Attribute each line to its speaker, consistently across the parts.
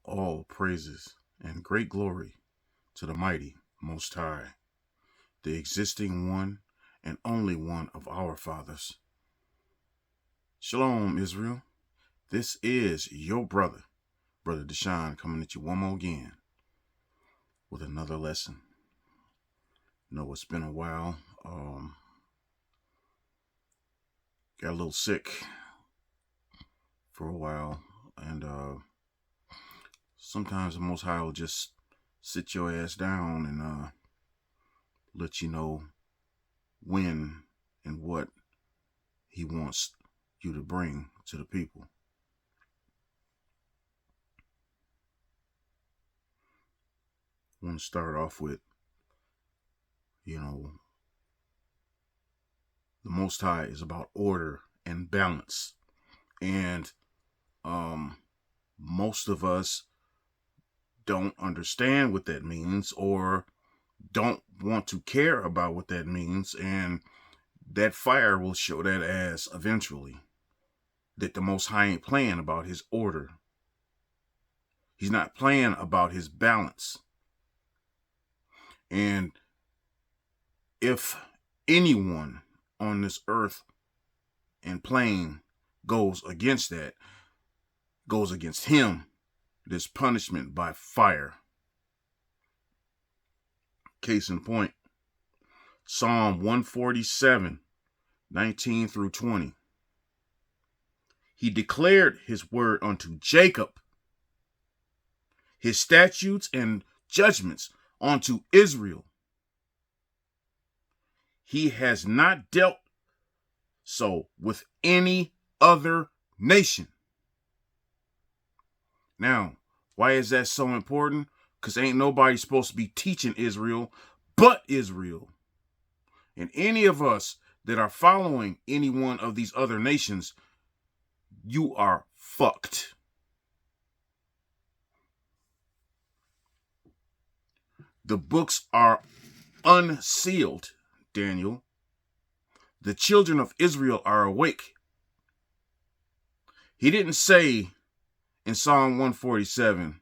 Speaker 1: All praises and great glory to the mighty Most High, the existing one and only one of our fathers. Shalom, Israel. This is your brother, Brother Deshaun, coming at you one more again with another lesson. It's been a while. Got a little sick for a while, and sometimes the Most High will just sit your ass down and let you know when and what he wants you to bring to the people. I want to start off with, the Most High is about order and balance. And most of us don't understand what that means or don't want to care about what that means. And that fire will show that ass eventually. That the Most High ain't playing about his order. He's not playing about his balance. And if anyone on this earth and plane goes against that, goes against him, there's punishment by fire. Case in point, Psalm 147, 19 through 20. He declared his word unto Jacob, his statutes and judgments unto Israel. He has not dealt so with any other nation. Now, why is that so important? Because ain't nobody supposed to be teaching Israel but Israel. And any of us that are following any one of these other nations, you are fucked. The books are unsealed, Daniel. The children of Israel are awake. He didn't say in Psalm 147,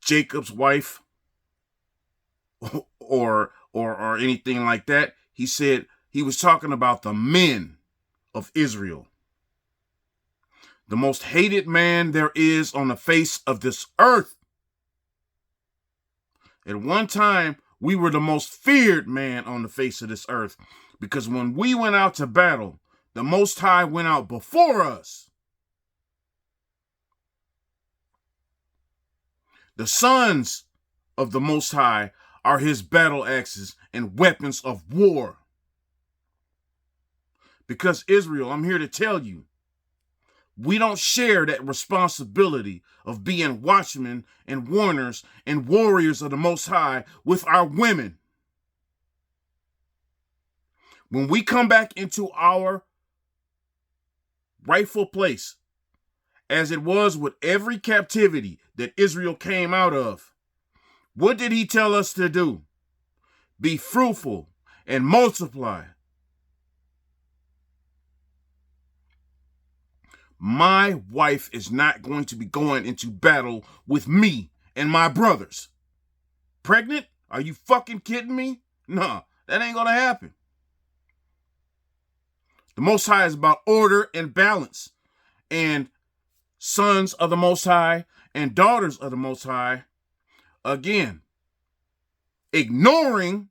Speaker 1: Jacob's wife or anything like that. He said he was talking about the men of Israel. The most hated man there is on the face of this earth. At one time, we were the most feared man on the face of this earth because when we went out to battle, the Most High went out before us. The sons of the Most High are his battle axes and weapons of war. Because Israel, I'm here to tell you, we don't share that responsibility of being watchmen and warners and warriors of the Most High with our women. When we come back into our rightful place, as it was with every captivity that Israel came out of, what did he tell us to do? Be fruitful and multiply. My wife is not going to be going into battle with me and my brothers. Pregnant? Are you fucking kidding me? Nah, that ain't gonna happen. The Most High is about order and balance. And sons of the Most High and daughters of the Most High, again, ignoring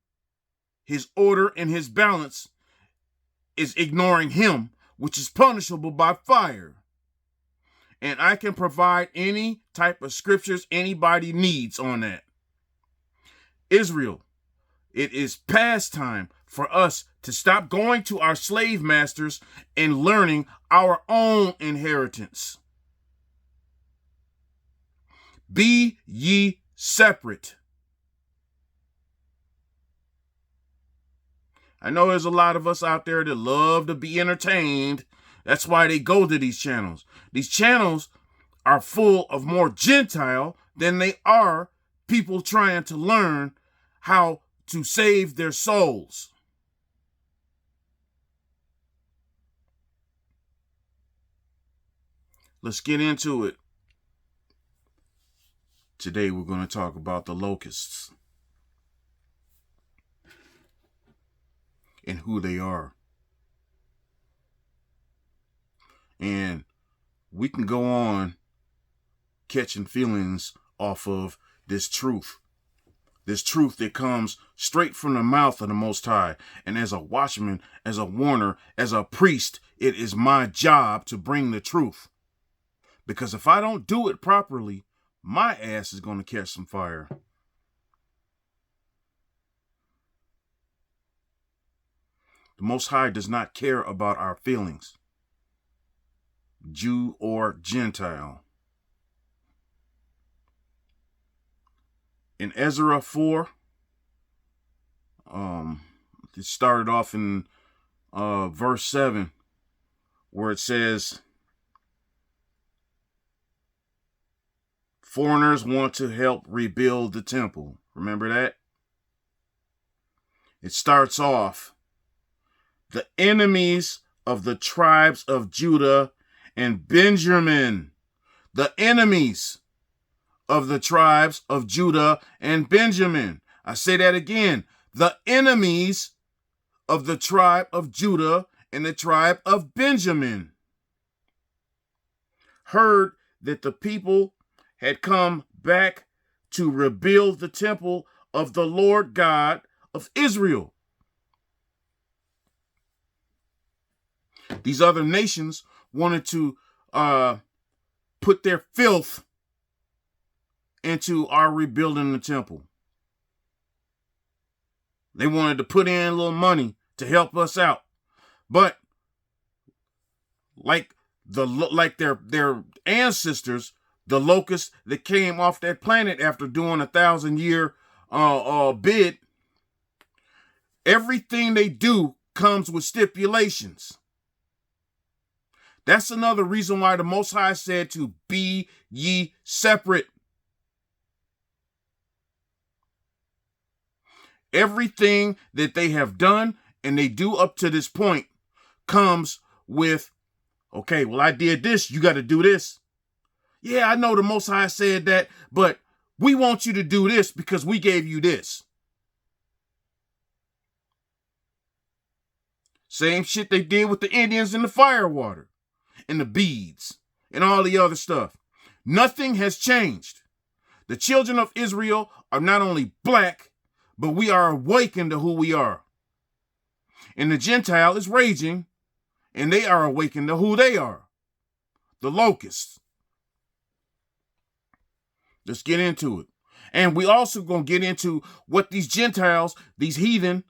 Speaker 1: his order and his balance is ignoring him, which is punishable by fire. And I can provide any type of scriptures anybody needs on that. Israel, it is past time for us to stop going to our slave masters and learning our own inheritance. Be ye separate. I know there's a lot of us out there that love to be entertained. That's why they go to these channels. These channels are full of more Gentile than they are people trying to learn how to save their souls. Let's get into it. Today we're going to talk about the locusts and who they are. And we can go on catching feelings off of this truth that comes straight from the mouth of the Most High. And as a watchman, as a warner, as a priest, it is my job to bring the truth. Because if I don't do it properly, my ass is going to catch some fire. The Most High does not care about our feelings, Jew or Gentile. In Ezra 4, it started off in verse 7, where it says, foreigners want to help rebuild the temple. Remember that? It starts off, the enemies of the tribes of Judah and Benjamin. The enemies of the tribes of Judah and Benjamin. I say that again. The enemies of the tribe of Judah and the tribe of Benjamin heard that the people had come back to rebuild the temple of the Lord God of Israel. These other nations wanted to put their filth into our rebuilding the temple. They wanted to put in a little money to help us out. But like their ancestors, the locusts that came off that planet after doing 1,000-year bid, everything they do comes with stipulations. That's another reason why the Most High said to be ye separate. Everything that they have done and they do up to this point comes with, okay, well, I did this, you got to do this. Yeah, I know the Most High said that, but we want you to do this because we gave you this. Same shit they did with the Indians and the firewater and the beads and all the other stuff. Nothing has changed. The children of Israel are not only black, but we are awakened to who we are. And the Gentile is raging, and they are awakened to who they are. The locusts. Let's get into it. And we also going to get into what these Gentiles, these heathen,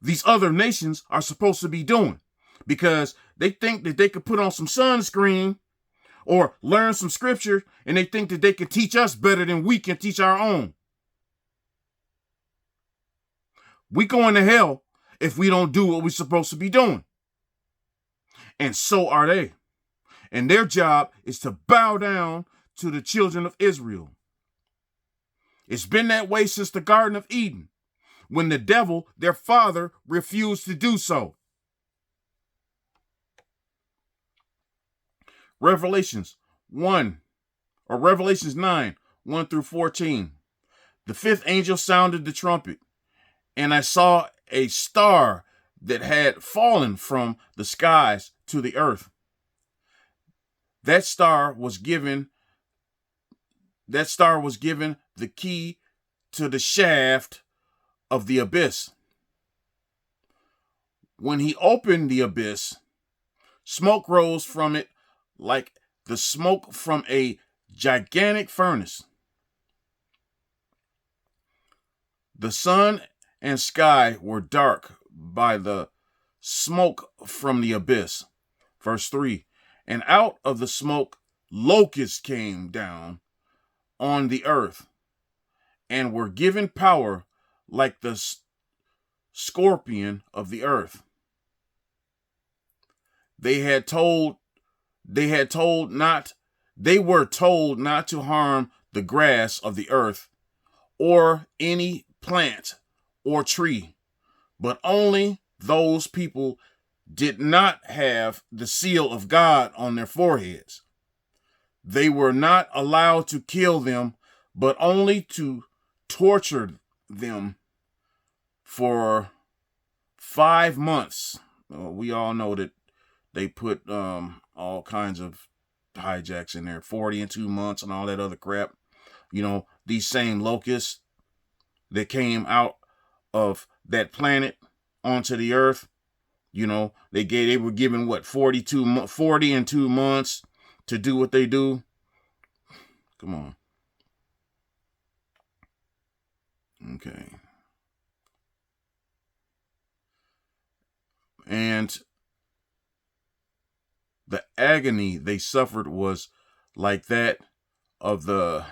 Speaker 1: these other nations are supposed to be doing. Because they think that they could put on some sunscreen or learn some scripture, and they think that they can teach us better than we can teach our own. We going to hell if we don't do what we're supposed to be doing. And so are they. And their job is to bow down to the children of Israel. It's been that way since the Garden of Eden, when the devil, their father, refused to do so. Revelations 9, 1 through 14. The fifth angel sounded the trumpet, and I saw a star that had fallen from the skies to the earth. That star was given the key to the shaft of the abyss. When he opened the abyss, smoke rose from it like the smoke from a gigantic furnace. The sun and sky were dark by the smoke from the abyss. Verse 3, and out of the smoke locusts came down on the earth and were given power like the scorpion of the earth. They were told not to harm the grass of the earth or any plant or tree, but only those people did not have the seal of God on their foreheads. They were not allowed to kill them, but only to torture them for 5 months. We all know that they put all kinds of hijacks in there, 40 and 2 months and all that other crap. These same locusts that came out of that planet onto the earth, they were given 40 and 2 months to do what they do. Come on. Okay. And the agony they suffered was like that of the...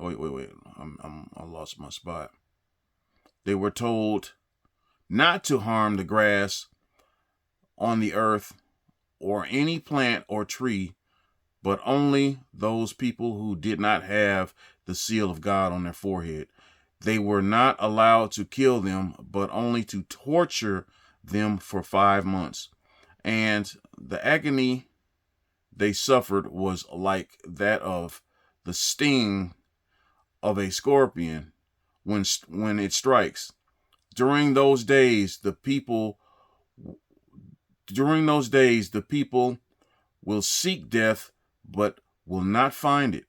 Speaker 1: Wait. I lost my spot. They were told not to harm the grass on the earth or any plant or tree, but only those people who did not have the seal of God on their forehead. They were not allowed to kill them, but only to torture them for 5 months. And the agony they suffered was like that of the sting of a scorpion when it strikes. During those days, the people will seek death, but will not find it.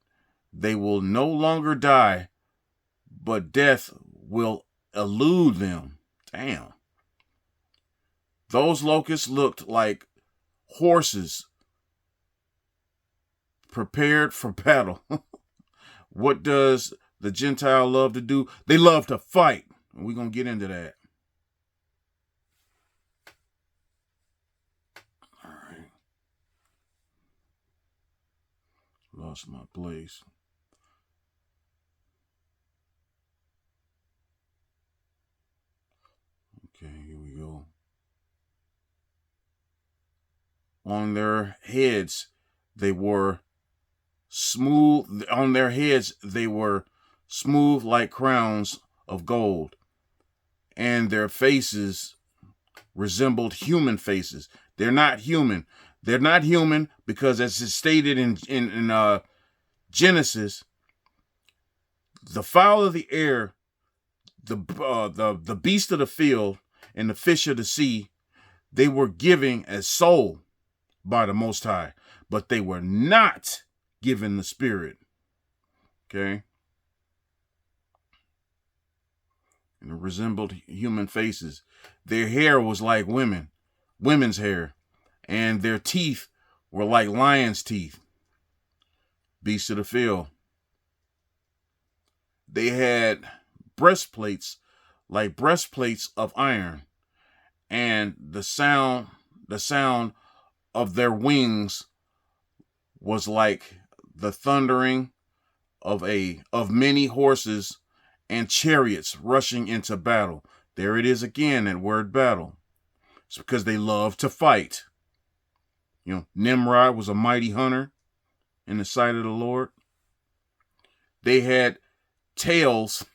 Speaker 1: They will no longer die, but death will elude them. Damn. Those locusts looked like horses prepared for battle. What does the Gentile love to do? They love to fight. We're going to get into that. All right. Lost my place. Okay, here we go. On their heads, they were smooth. On their heads, they were smooth like crowns of gold, and their faces resembled human faces. They're not human. They're not human because, as is stated in Genesis, the fowl of the air, the beast of the field, and the fish of the sea, they were given a soul by the Most High, but they were not given the Spirit. Okay? And it resembled human faces. Their hair was like women's hair, and their teeth were like lion's teeth. Beasts of the field. They had breastplates like breastplates of iron, and the sound of their wings was like the thundering of many horses and chariots rushing into battle. There it is again, that word battle. It's because they love to fight. Nimrod was a mighty hunter in the sight of the Lord. They had tails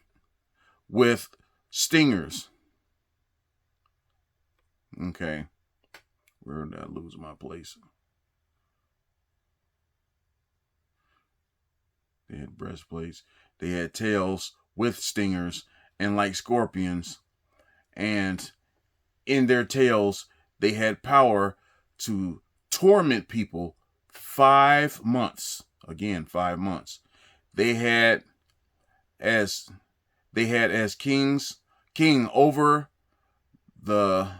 Speaker 1: with stingers. Okay. Where did I lose my place? They had breastplates. They had tails with stingers and like scorpions. And in their tails, they had power to torment people 5 months. Again, 5 months. They had as king over the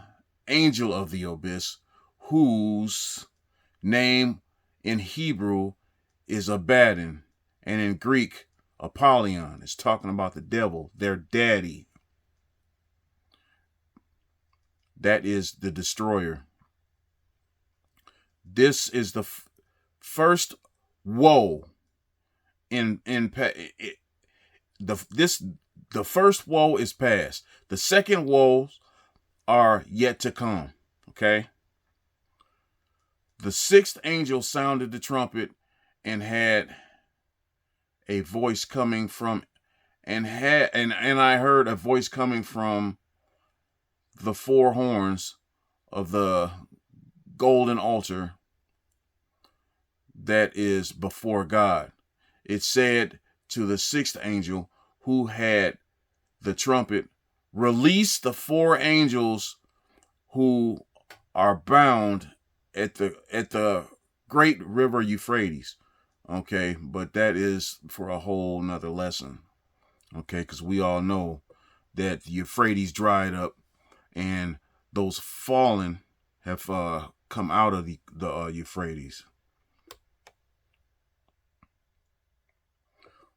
Speaker 1: angel of the abyss, whose name in Hebrew is Abaddon, and in Greek, Apollyon. It's talking about the devil, their daddy. That is the destroyer. This is the first woe the first woe is past. The second woes are yet to come. Okay. The sixth angel sounded the trumpet and had a voice coming from, and I heard a voice coming from the four horns of the golden altar that is before God. It said to the sixth angel who had the trumpet, release the four angels who are bound at the great river Euphrates. Okay, but that is for a whole nother lesson. Okay, because we all know that the Euphrates dried up and those fallen have come out of the Euphrates.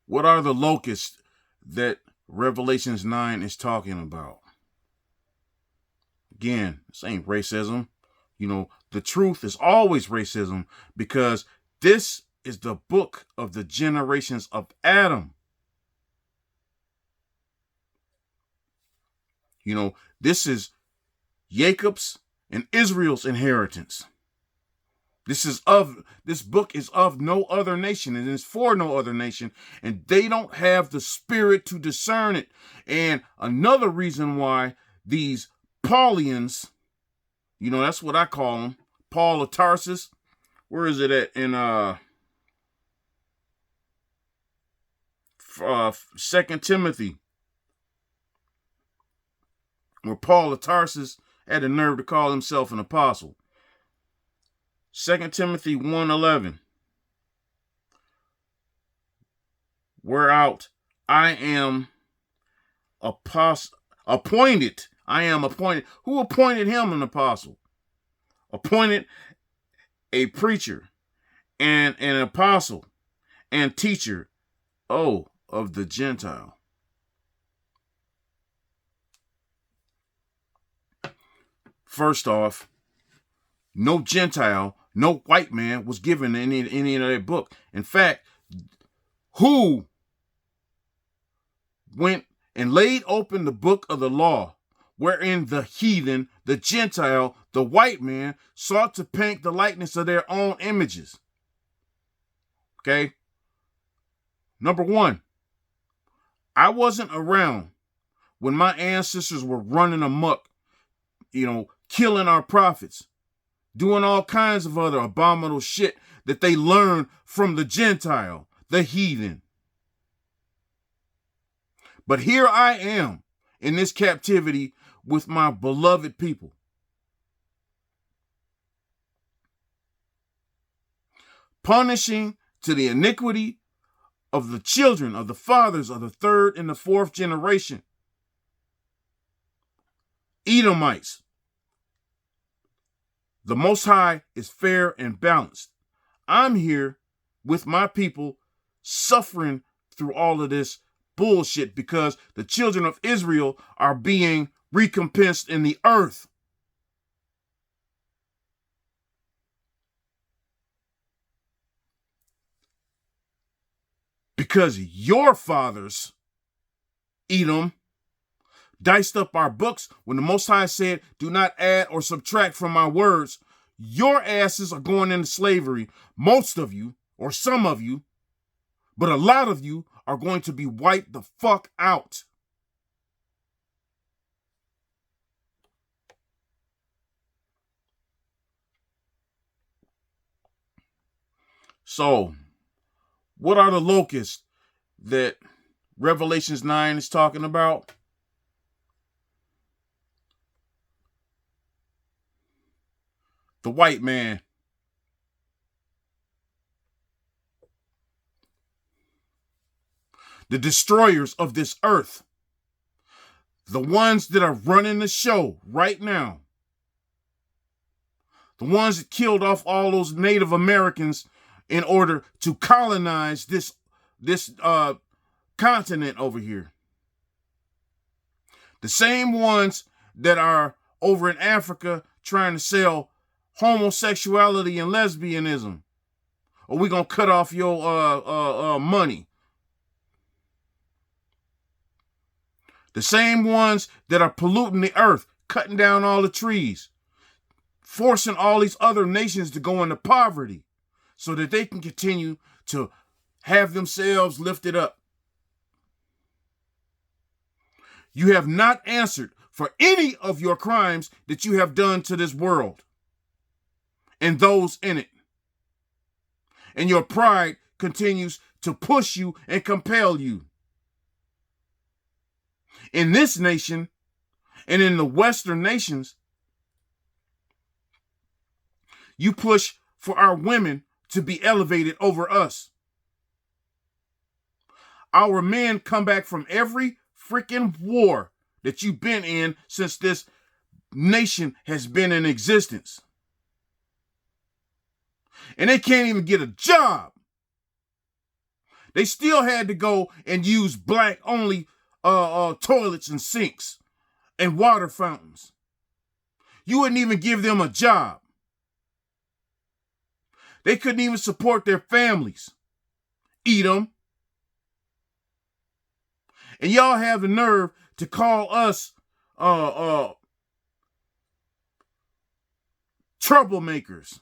Speaker 1: What are the locusts that Revelations 9 is talking about? Again, this ain't racism. You know, the truth is always racism because this is the book of the generations of Adam. You know, this is Jacob's and Israel's inheritance. This book is of no other nation, and it's for no other nation, and they don't have the spirit to discern it. And another reason why these Paulians, you know, that's what I call them, Paul of Tarsus. Where is it at in 2 Timothy? Where Paul of Tarsus had the nerve to call himself an apostle. 2 Timothy 1:11. Whereout I am appointed. I am appointed. Who appointed him an apostle? Appointed a preacher and an apostle and teacher, of the Gentile. First off, no Gentile, no white man was given any of that book. In fact, who went and laid open the book of the law, wherein the heathen, the Gentile, the white man sought to paint the likeness of their own images? Okay. Number one, I wasn't around when my ancestors were running amok, killing our prophets, doing all kinds of other abominable shit that they learned from the Gentile, the heathen. But here I am in this captivity with my beloved people. Punishing to the iniquity of the children of the fathers of the third and the fourth generation. Edomites. The Most High is fair and balanced. I'm here with my people suffering through all of this bullshit because the children of Israel are being recompensed in the earth. Because your fathers, Edom, diced up our books when the Most High said, do not add or subtract from my words. Your asses are going into slavery. Most of you, or some of you, but a lot of you are going to be wiped the fuck out. So, what are the locusts that Revelations 9 is talking about? The white man. The destroyers of this earth. The ones that are running the show right now. The ones that killed off all those Native Americans in order to colonize this continent over here. The same ones that are over in Africa trying to sell homosexuality and lesbianism. Or we gonna cut off your money. The same ones that are polluting the earth, cutting down all the trees, forcing all these other nations to go into poverty so that they can continue to have themselves lifted up. You have not answered for any of your crimes that you have done to this world and those in it. and your pride continues to push you and compel you. In this nation and in the Western nations, you push for our women to be elevated over us. Our men come back from every freaking war that you've been in since this nation has been in existence. And they can't even get a job. They still had to go and use black-only toilets and sinks and water fountains. You wouldn't even give them a job. They couldn't even support their families. Edom. And y'all have the nerve to call us troublemakers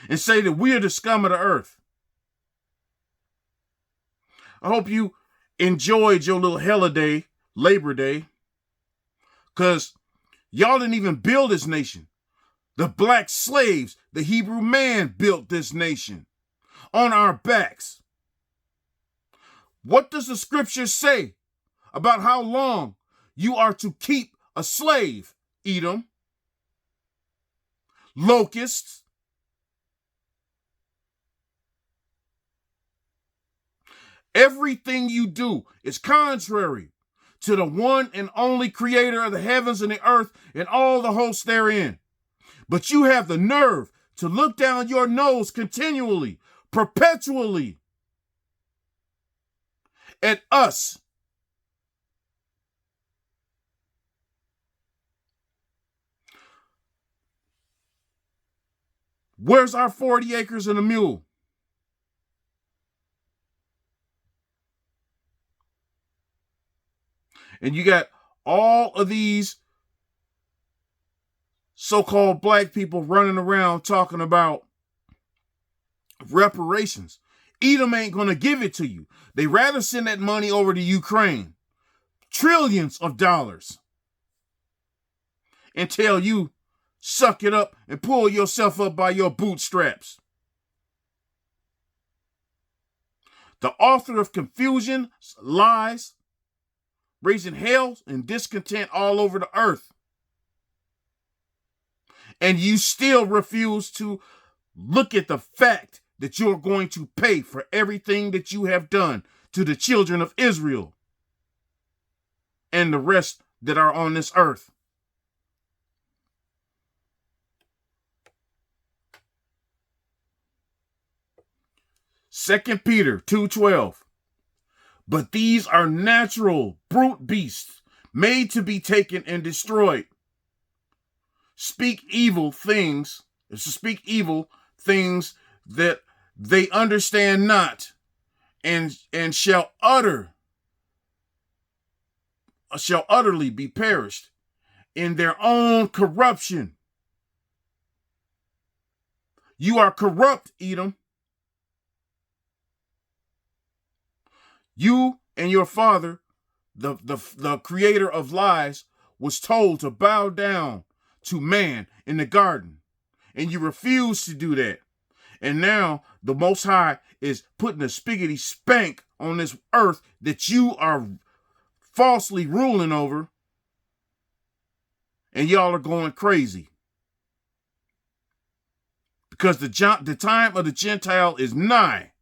Speaker 1: and say that we're the scum of the earth. I hope you enjoyed your little holiday, Labor Day, because y'all didn't even build this nation. The black slaves, the Hebrew man built this nation on our backs. What does the scripture say about how long you are to keep a slave, Edom? Locusts. Everything you do is contrary to the one and only creator of the heavens and the earth and all the hosts therein. But you have the nerve to look down your nose continually, perpetually at us. Where's our 40 acres and a mule? And you got all of these so-called black people running around talking about reparations. Edom ain't going to give it to you. They rather send that money over to Ukraine, trillions of dollars, and tell you, suck it up and pull yourself up by your bootstraps. The author of confusion, lies, raising hell and discontent all over the earth. And you still refuse to look at the fact that you're going to pay for everything that you have done to the children of Israel and the rest that are on this earth. Second Peter 2:12. But these are natural, brute beasts, made to be taken and destroyed. Speak evil things that they understand not, and shall utterly be perished in their own corruption. You are corrupt, Edom. You and your father, the creator of lies, was told to bow down to man in the garden, and you refuse to do that. And now the Most High is putting a spiggity spank on this earth that you are falsely ruling over, and y'all are going crazy. Because the time of the Gentile is nigh.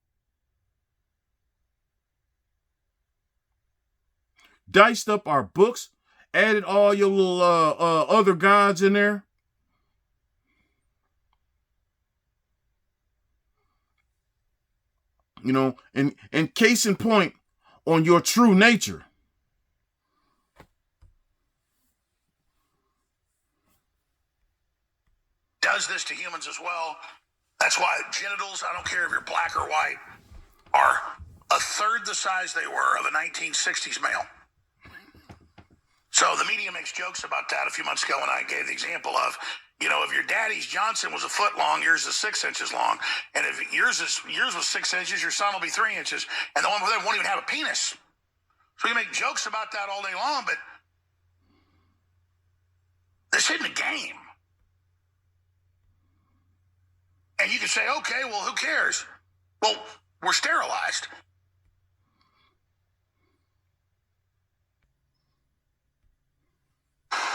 Speaker 1: Diced up our books, added all your little other gods in there. You know, and case in point on your true nature.
Speaker 2: Does this to humans as well. That's why genitals, I don't care if you're black or white, are a third the size they were of a 1960s male. So the media makes jokes about that. A few months ago when I gave the example of, you know, if your daddy's Johnson was a foot long, yours is 6 inches long. And if yours was 6 inches, your son will be 3 inches. And the one with them won't even have a penis. So you make jokes about that all day long, but this isn't a game. And you can say, okay, well, who cares? Well, we're sterilized.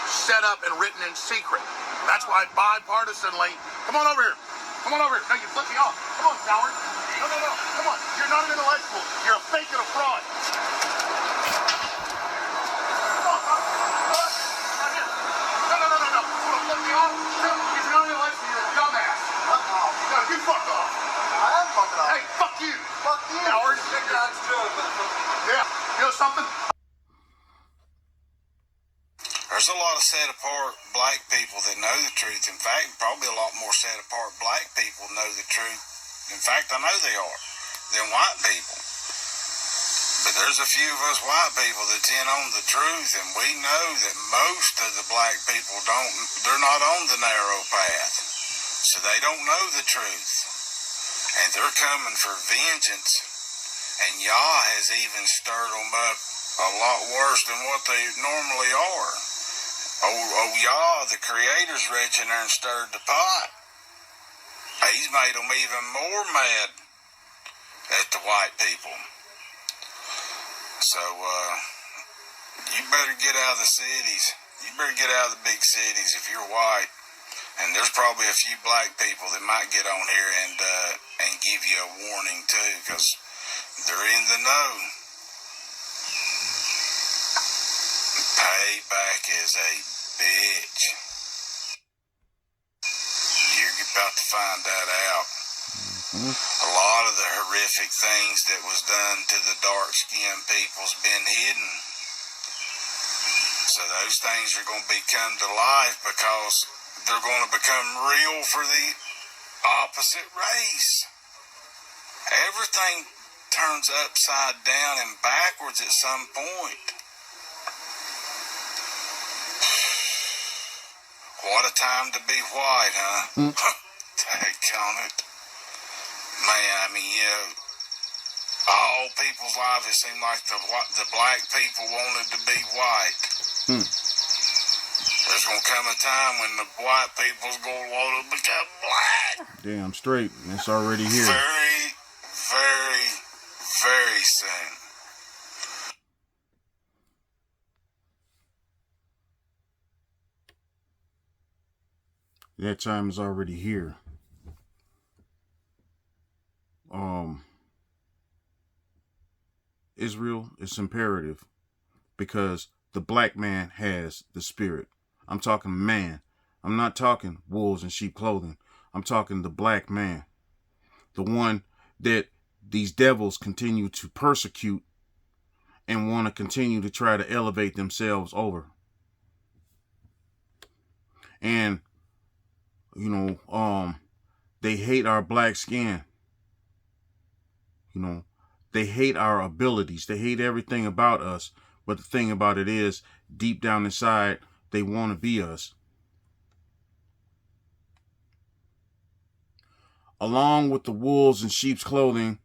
Speaker 2: Set up and written in secret. That's why bipartisanly. Come on over here. Come on over here. No, you flip me off. Come on, coward. No. Come on. You're not an intellectual. You're a fake and a fraud. Come on, huh? Right here. No. You want to flip me off? No, you're not an intellectual. You're a dumbass. Fuck off. No, you fuck off. I am fucking off. Hey, fuck you. Fuck you. Coward. Yeah. You know something?
Speaker 3: There's a lot of set apart black people that know the truth. In fact, probably a lot more set apart black people know the truth. In fact, I know they are, than white people. But there's a few of us white people that's in on the truth, and we know that most of the black people they're not on the narrow path. So they don't know the truth. And they're coming for vengeance. And Yah has even stirred them up a lot worse than what they normally are. Oh, Yah, the Creator's reaching there and stirred the pot. He's made them even more mad at the white people. So, you better get out of the cities. You better get out of the big cities if you're white. And there's probably a few black people that might get on here and give you a warning too, because they're in the know. Payback is a bitch. You're about to find that out. A lot of the horrific things that was done to the dark-skinned people's been hidden. So those things are going to come to life because they're going to become real for the opposite race. Everything turns upside down and backwards at some point. What a time to be white, huh? Daggone it. Man, I mean, all people's lives, it seemed like the black people wanted to be white. There's going to come a time when the white people's going to want to become black.
Speaker 1: Damn straight. It's already here.
Speaker 3: Very, very, very soon.
Speaker 1: That time is already here. Israel, it's imperative because the black man has the spirit. I'm talking man. I'm not talking wolves in sheep clothing. I'm talking the black man. The one that these devils continue to persecute and want to continue to try to elevate themselves over. And, they hate our black skin. They hate our abilities. They hate everything about us. But the thing about it is, deep down inside, they want to be us. Along with the wolves in sheep's clothing,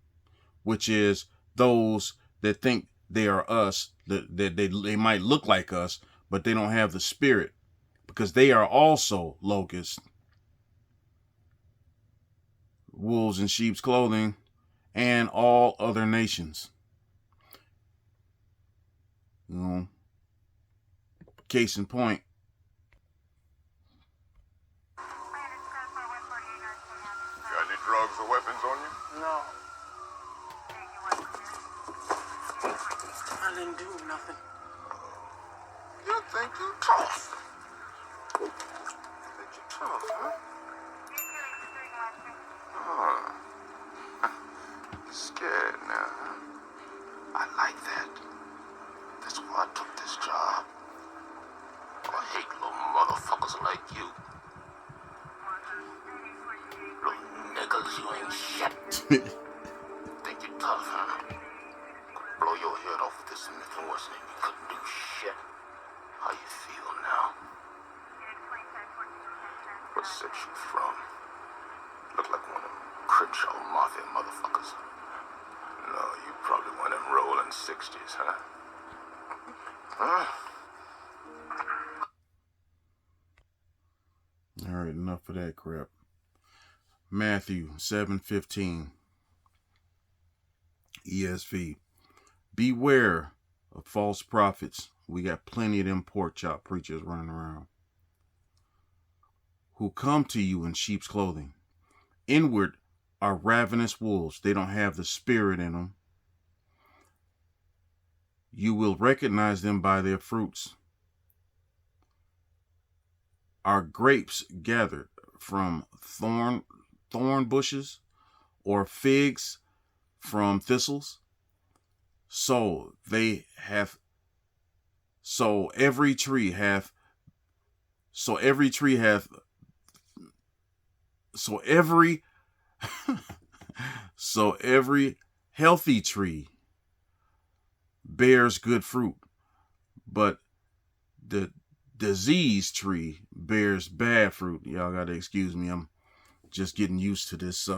Speaker 1: which is those that think they are us, that they might look like us, but they don't have the spirit, because they are also locusts. Wolves in sheep's clothing, and all other nations. Case in point.
Speaker 4: Got any drugs or weapons on you?
Speaker 5: No. I didn't do nothing.
Speaker 4: You think you tough? Think you tough, huh? You're scared now, huh? I like that. That's why I took this job. I hate little motherfuckers like you. Little niggas, you ain't shit. Think you tough, huh? Blow your head off with this Smith & Wesson and you couldn't do shit. How you feel now? What section you from? Look like one of them Crenshaw Mafia motherfuckers. No, you probably one of them rolling 60s, huh?
Speaker 1: All right, enough of that crap. Matthew 7:15 ESV. Beware of false prophets. We got plenty of them pork chop preachers running around who come to you in sheep's clothing. Inward are ravenous wolves. They don't have the spirit in them. You will recognize them by their fruits. Are grapes gathered from thorn bushes, or figs from thistles? So every tree hath so every healthy tree bears good fruit, but the diseased tree bears bad fruit. Y'all gotta excuse me. I'm just getting used to this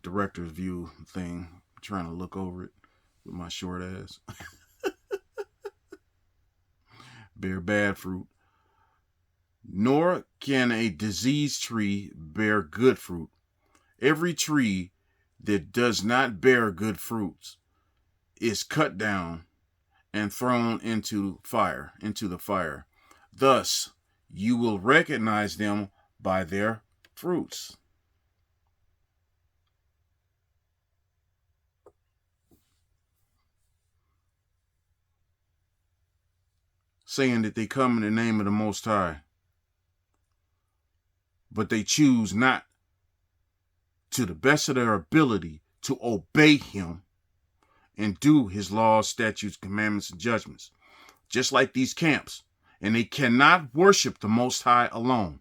Speaker 1: director's view thing. I'm trying to look over it with my short ass. Bear bad fruit. Nor can a diseased tree bear good fruit. Every tree that does not bear good fruits is cut down and thrown into the fire. Thus, you will recognize them by their fruits. Saying that they come in the name of the Most High, but they choose not, to the best of their ability, to obey him and do his laws, statutes, commandments, and judgments. Just like these camps. And they cannot worship the Most High alone.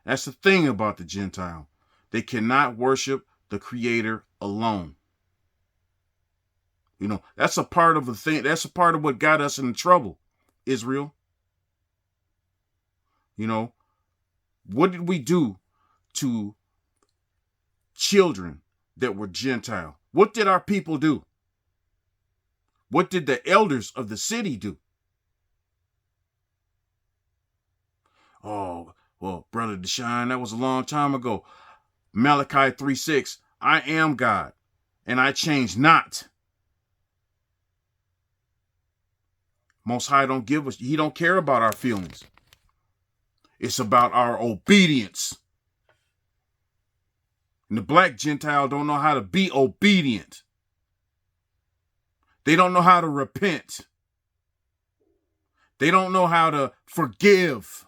Speaker 1: That's the thing about the Gentile. They cannot worship the Creator alone. You know, that's a part of the thing. That's a part of what got us in trouble, Israel. You know, what did we do to children that were Gentile? What did our people do? What did the elders of the city do? Oh, well, Brother Deshaun, that was a long time ago. Malachi 3:6, I am God, and I change not. Most High don't give us, he don't care about our feelings. It's about our obedience. And the black Gentile don't know how to be obedient. They don't know how to repent. They don't know how to forgive.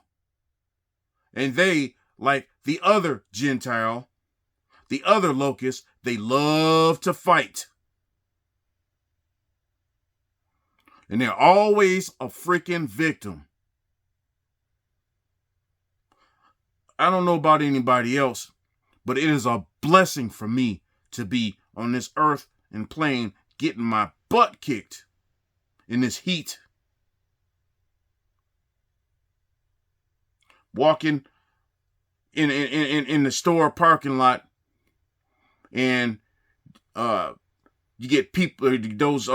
Speaker 1: And they, like the other Gentile, the other Locust, they love to fight. And they're always a freaking victim. I don't know about anybody else, but it is a blessing for me to be on this earth and plane getting my butt kicked in this heat. Walking in the store parking lot, and you get people, those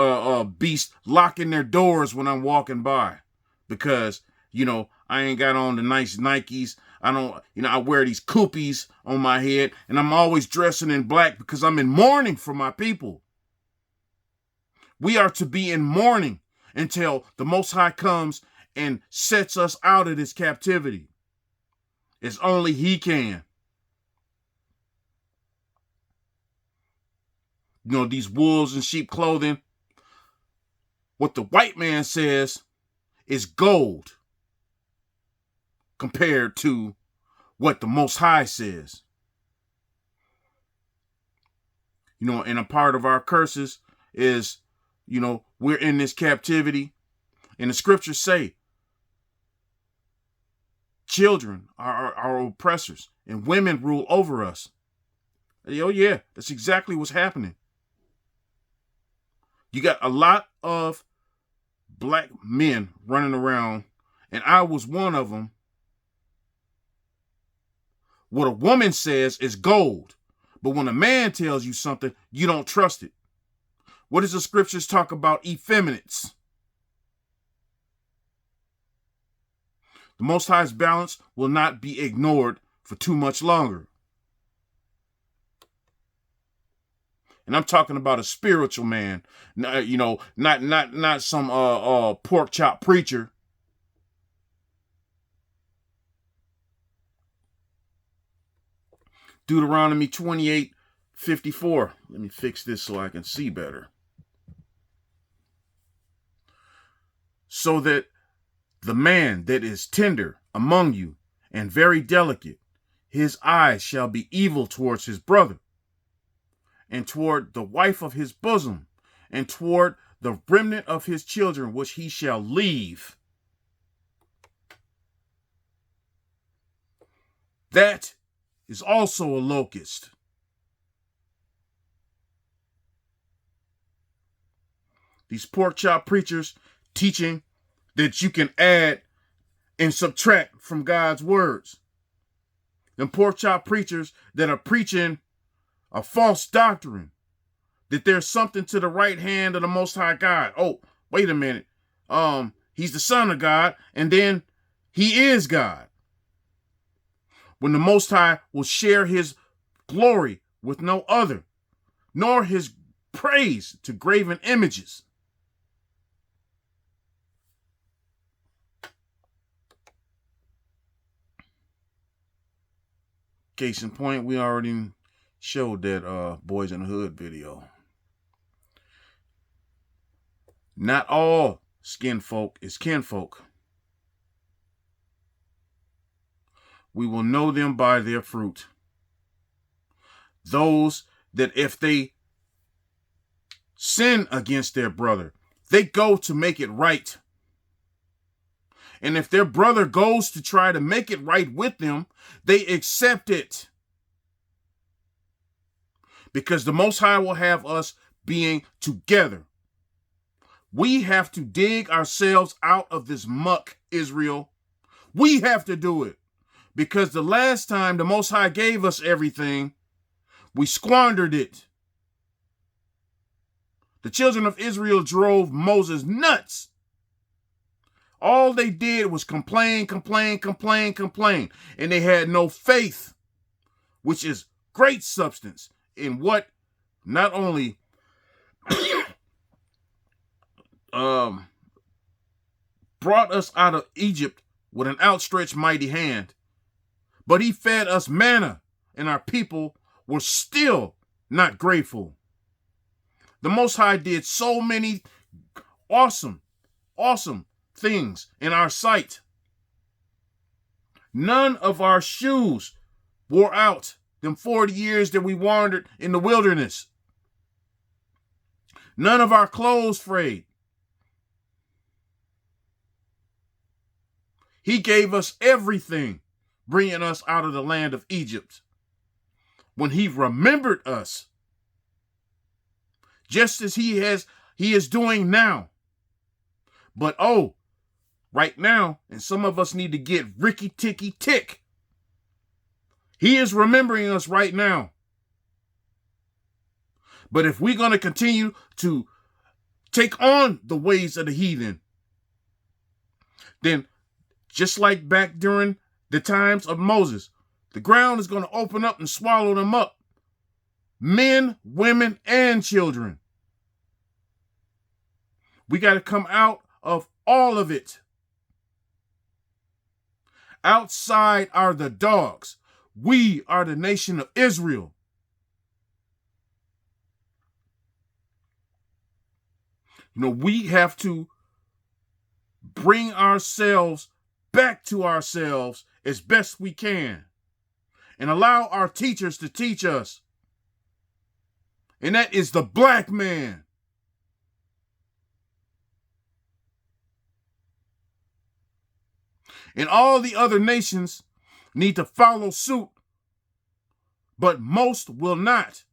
Speaker 1: beasts locking their doors when I'm walking by, because you know I ain't got on the nice Nikes. I don't, I wear these koopies on my head, and I'm always dressing in black because I'm in mourning for my people. We are to be in mourning until the Most High comes and sets us out of this captivity. It's only he can. You know, these wolves in sheep clothing, what the white man says is gold compared to what the Most High says. You know, and a part of our curses is, we're in this captivity. And the scriptures say, children are our oppressors and women rule over us. Oh yeah, that's exactly what's happening. You got a lot of black men running around, and I was one of them. What a woman says is gold, but when a man tells you something, you don't trust it. What does the scriptures talk about effeminates? The Most High's balance will not be ignored for too much longer. And I'm talking about a spiritual man, you know, not some pork chop preacher. Deuteronomy 28:54. Let me fix this so I can see better. So that the man that is tender among you and very delicate, his eyes shall be evil towards his brother, and toward the wife of his bosom, and toward the remnant of his children, which he shall leave. That is also a locust. These pork chop preachers teaching that you can add and subtract from God's words. Them pork chop preachers that are preaching a false doctrine, that there's something to the right hand of the Most High God. Oh, wait a minute. He's the Son of God, and then he is God. When the Most High will share his glory with no other, nor his praise to graven images. Case in point, we already showed that Boys in the Hood video. Not all skin folk is kinfolk. We will know them by their fruit. Those that if they sin against their brother, they go to make it right. And if their brother goes to try to make it right with them, they accept it. Because the Most High will have us being together. We have to dig ourselves out of this muck, Israel. We have to do it. Because the last time the Most High gave us everything, we squandered it. The children of Israel drove Moses nuts. All they did was complain. And they had no faith, which is great substance in what not only brought us out of Egypt with an outstretched mighty hand, but he fed us manna, and our people were still not grateful. The Most High did so many awesome things in our sight. None of our shoes wore out them 40 years that we wandered in the wilderness. None of our clothes frayed. He gave us everything, bringing us out of the land of Egypt. When he remembered us, just as he is doing now. But right now, and some of us need to get ricky ticky tick. He is remembering us right now. But if we're going to continue to take on the ways of the heathen, then just like back during the times of Moses, the ground is going to open up and swallow them up. Men, women, and children. We got to come out of all of it. Outside are the dogs. We are the nation of Israel. You know, we have to bring ourselves back to ourselves as best we can and allow our teachers to teach us. And that is the black man. And all the other nations need to follow suit, but most will not.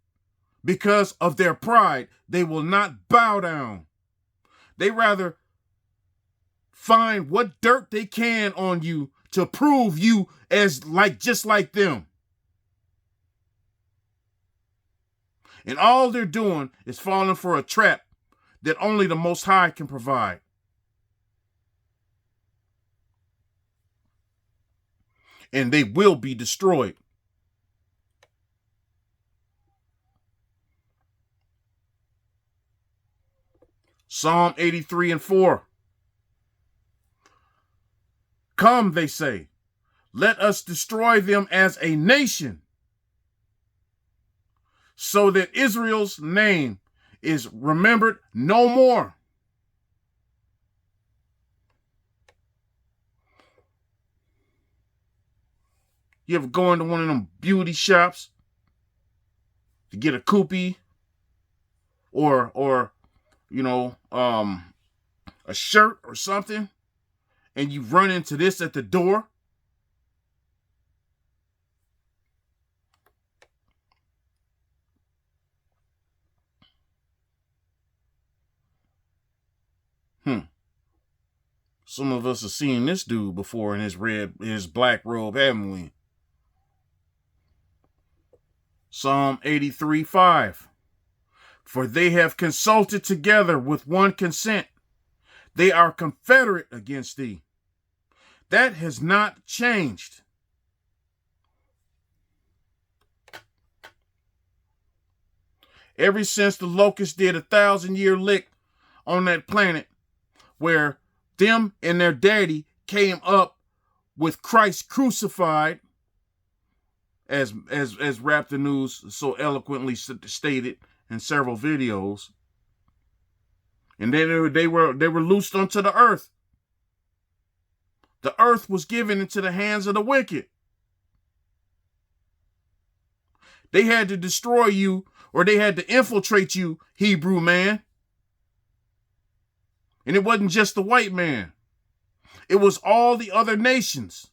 Speaker 1: Because of their pride, they will not bow down. They rather find what dirt they can on you to prove you as just like them. And all they're doing is falling for a trap that only the Most High can provide. And they will be destroyed. Psalm 83 and 4. Come, they say, let us destroy them as a nation, so that Israel's name is remembered no more. You ever go into one of them beauty shops to get a coupé or a shirt or something, and you run into this at the door? Some of us have seen this dude before in his black robe, haven't we? Psalm 83, 5. For they have consulted together with one consent. They are confederate against thee. That has not changed. Ever since the Locust did 1,000-year lick on that planet, where them and their daddy came up with Christ crucified, as Raptor News so eloquently stated in several videos, and they were loosed onto the earth. The earth was given into the hands of the wicked. They had to destroy you, or they had to infiltrate you, Hebrew man. And it wasn't just the white man. It was all the other nations.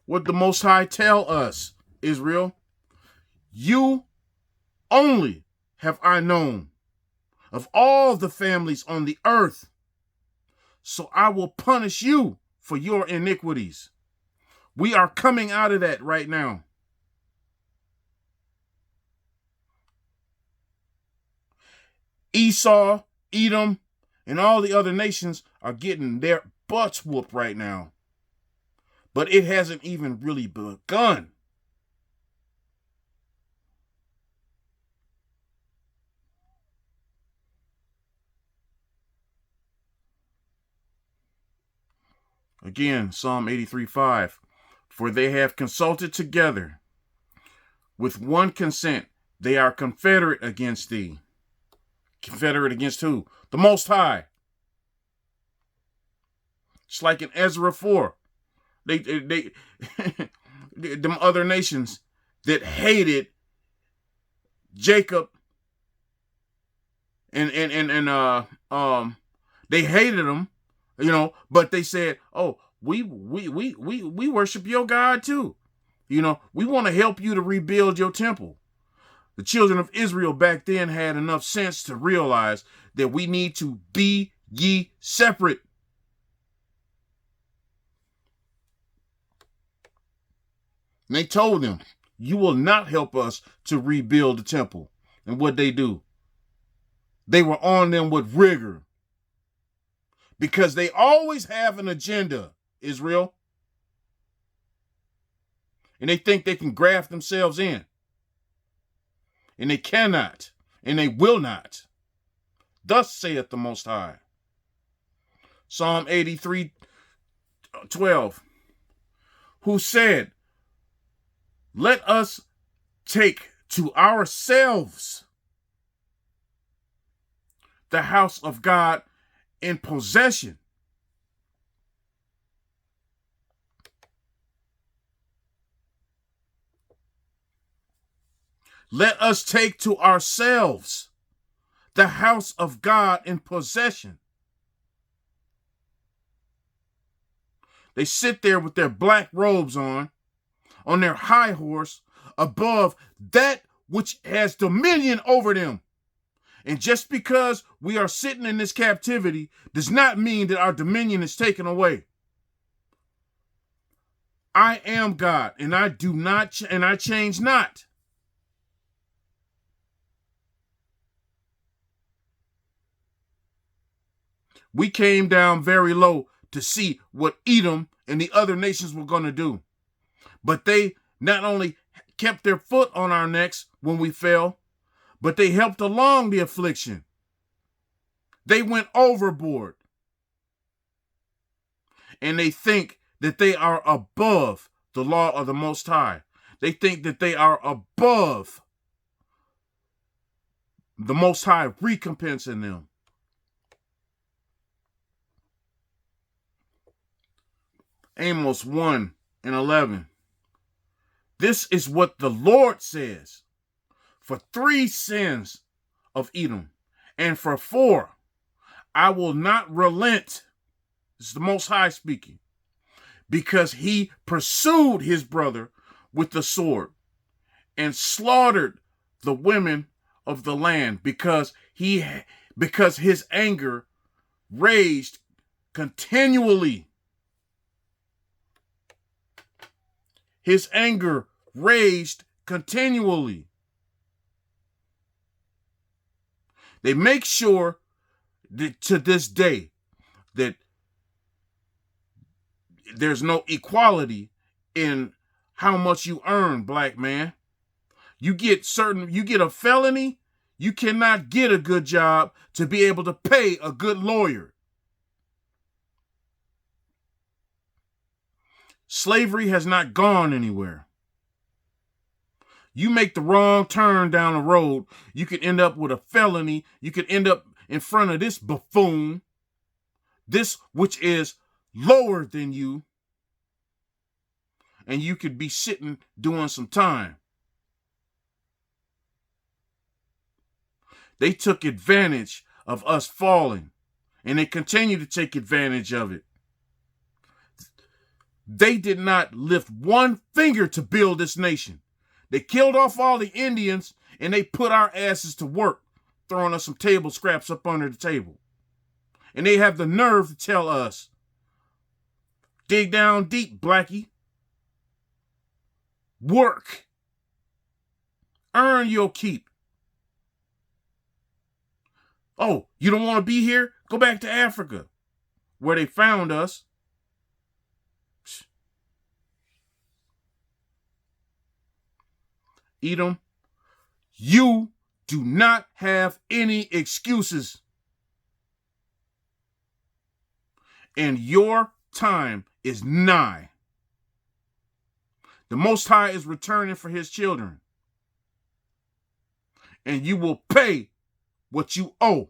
Speaker 1: What the Most High tell us, Israel? You only have I known of all the families on the earth, so I will punish you for your iniquities. We are coming out of that right now. Esau, Edom, and all the other nations are getting their butts whooped right now. But it hasn't even really begun. Again, Psalm 83, 5. For they have consulted together with one consent. They are confederate against thee. Confederate against who? The Most High. It's like in Ezra 4. They them other nations that hated Jacob and they hated him, but they said, "Oh, we worship your God too. We want to help you to rebuild your temple." The children of Israel back then had enough sense to realize that we need to be ye separate. And they told them, you will not help us to rebuild the temple. And what they do? They were on them with rigor. Because they always have an agenda, Israel. And they think they can graft themselves in. And they cannot. And they will not. Thus saith the Most High. Psalm 83, 12. Who said, let us take to ourselves the house of God in possession. Let us take to ourselves the house of God in possession. They sit there with their black robes on their high horse, above that which has dominion over them. And just because we are sitting in this captivity does not mean that our dominion is taken away. I am God, and I do not, and I change not. We came down very low to see what Edom and the other nations were going to do. But they not only kept their foot on our necks when we fell, but they helped along the affliction. They went overboard. And they think that they are above the law of the Most High. They think that they are above the Most High recompensing them. Amos 1:11. This is what the Lord says. For 3 sins of Edom, and for 4, I will not relent. This is the Most High speaking. Because he pursued his brother with the sword and slaughtered the women of the land, because his anger raged continually. His anger raged continually. They make sure that to this day that there's no equality in how much you earn, black man. You get a felony, you cannot get a good job to be able to pay a good lawyer. Slavery has not gone anywhere. You make the wrong turn down the road, you could end up with a felony. You could end up in front of this buffoon, this which is lower than you, and you could be sitting doing some time. They took advantage of us falling, and they continue to take advantage of it. They did not lift one finger to build this nation. They killed off all the Indians, and they put our asses to work, throwing us some table scraps up under the table. And they have the nerve to tell us, dig down deep, blackie. Work. Earn your keep. Oh, you don't want to be here? Go back to Africa, where they found us. Edom, you do not have any excuses. And your time is nigh. The Most High is returning for his children. And you will pay what you owe.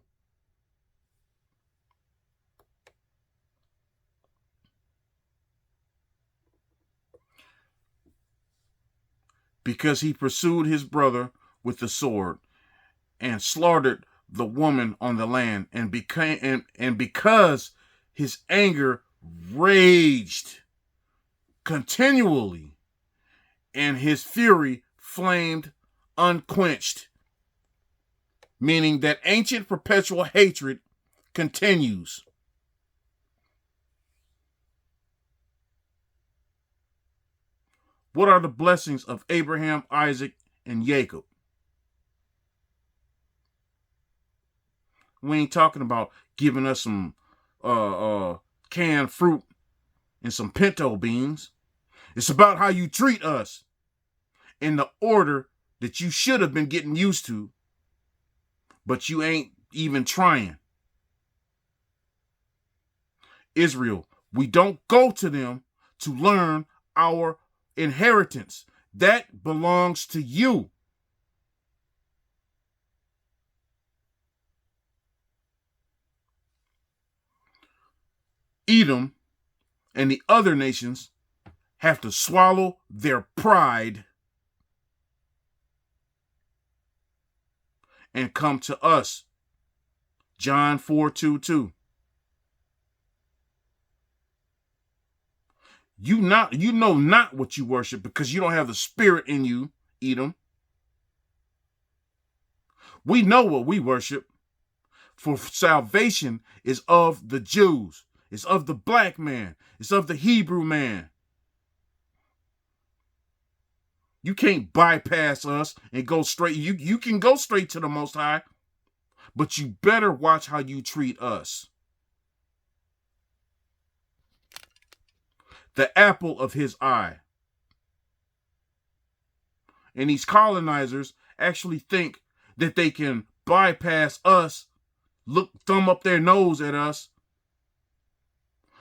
Speaker 1: Because he pursued his brother with the sword and slaughtered the woman on the land, and because his anger raged continually, and his fury flamed unquenched, meaning that ancient perpetual hatred continues. What are the blessings of Abraham, Isaac, and Jacob? We ain't talking about giving us some canned fruit and some pinto beans. It's about how you treat us in the order that you should have been getting used to, but you ain't even trying. Israel, we don't go to them to learn our inheritance. That belongs to you. Edom and the other nations have to swallow their pride and come to us. John 4:22. You know not what you worship, because you don't have the spirit in you, Edom. We know what we worship. For salvation is of the Jews. It's of the black man. It's of the Hebrew man. You can't bypass us and go straight. You can go straight to the Most High, but you better watch how you treat us. the apple of his eye. And these colonizers actually think that they can bypass us, thumb up their nose at us,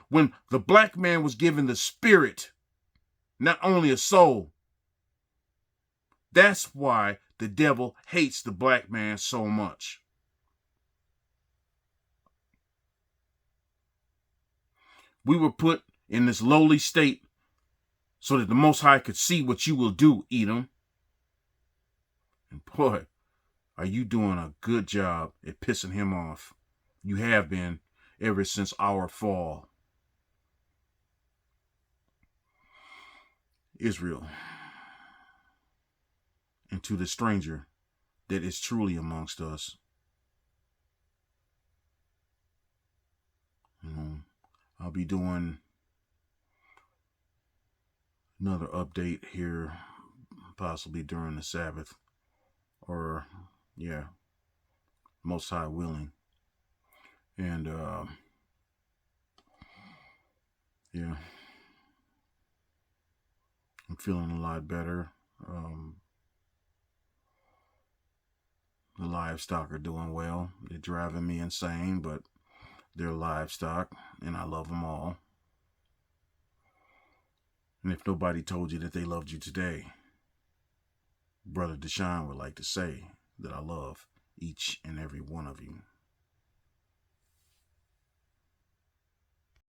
Speaker 1: when the black man was given the spirit, not only a soul. That's why the devil hates the black man so much. We were put in this lowly state so that the Most High could see what you will do, Edom. And boy, are you doing a good job at pissing him off. You have been ever since our fall. Israel, and to the stranger that is truly amongst us. I'll be doing another update here, possibly during the Sabbath, or Most High willing. And I'm feeling a lot better. The livestock are doing well. They're driving me insane, but they're livestock, and I love them all. And if nobody told you that they loved you today, Brother Deshaun would like to say that I love each and every one of you.